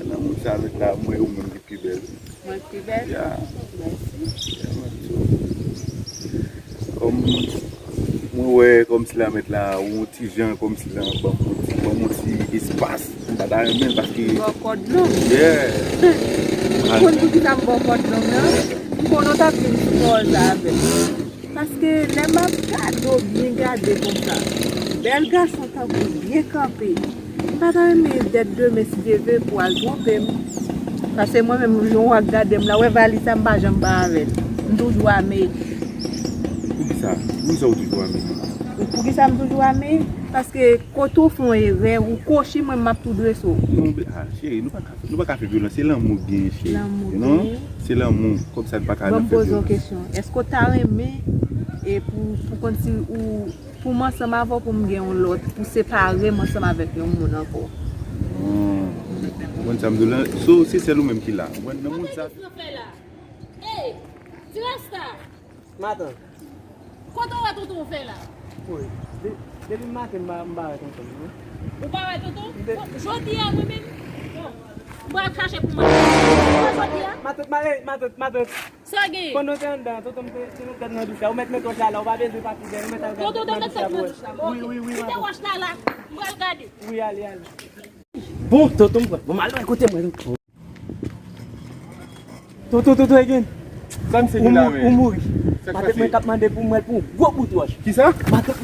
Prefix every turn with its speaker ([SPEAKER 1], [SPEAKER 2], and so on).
[SPEAKER 1] Nan moun sa met la mwen ou mwen ki pi bel.
[SPEAKER 2] Mwen pi bel?
[SPEAKER 1] Ya.
[SPEAKER 2] Merci.
[SPEAKER 1] Ya mwen tou. Mwen wè kom si la met la ou ti jan kom si la bon ti espas. Bada men paski.
[SPEAKER 2] Bon kod nou?
[SPEAKER 1] Yeah.
[SPEAKER 2] Kon pou ki tam bon kod nou nan? Kon nou ta fin sport ave. Paske le map kado bien gade kom sa. Bel garçon ta pou bien campé. Bada men det de mes deve pou al trompem. Paske mwen men mwen joun wak gade m la we valisa mba jamba avel. Mdoujou ame.
[SPEAKER 1] Pou ki sa? Pou sa ou toujou ame?
[SPEAKER 2] Pou ki sa m toujou ame? Paske koto fon e re ou koshi mwen map tout dreso.
[SPEAKER 1] Non, chéri, nou pa ka fe violon, se lan mou gen, chéri. Non? Se lan mou, kom sa nou pa ka
[SPEAKER 2] Bon
[SPEAKER 1] nan fe
[SPEAKER 2] pose
[SPEAKER 1] violon.
[SPEAKER 2] question. Esko ta reme e pou konti ou pou man sama avon pou m gen yon lot, pou separe man sama avek yon moun anko.
[SPEAKER 1] Mwen sa mdou lan, so se sel ou menm ki la. Mwen nan moun sa.
[SPEAKER 3] Hey, tu resta?
[SPEAKER 4] Matan.
[SPEAKER 3] Koto wa toto fe la?
[SPEAKER 4] Oui. Depuis matin, je vais tonton.
[SPEAKER 3] Ou pa wa toto? Jodi a mwen men? Mwa kache pou mwen. Jodi a?
[SPEAKER 4] Matot.
[SPEAKER 3] Sage.
[SPEAKER 4] Quand on est dedans, tonton, tu nous donnes notre douche. On met notre douche là, on va bien se papier.
[SPEAKER 3] Toto de mettre sa douche.
[SPEAKER 4] Oui,
[SPEAKER 3] Si te wash la la, mwa gade.
[SPEAKER 4] Oui, allez. Bon, tonton, bon, mal écoutez moi. Tonton, again.
[SPEAKER 1] Sam se ki la men.
[SPEAKER 4] Ou mouri.
[SPEAKER 1] Sa
[SPEAKER 4] Matot,
[SPEAKER 1] kwa
[SPEAKER 4] moi,
[SPEAKER 1] se?
[SPEAKER 4] cap mandé pour moi pour gros bout de wash.
[SPEAKER 1] Ki sa?
[SPEAKER 4] Matot.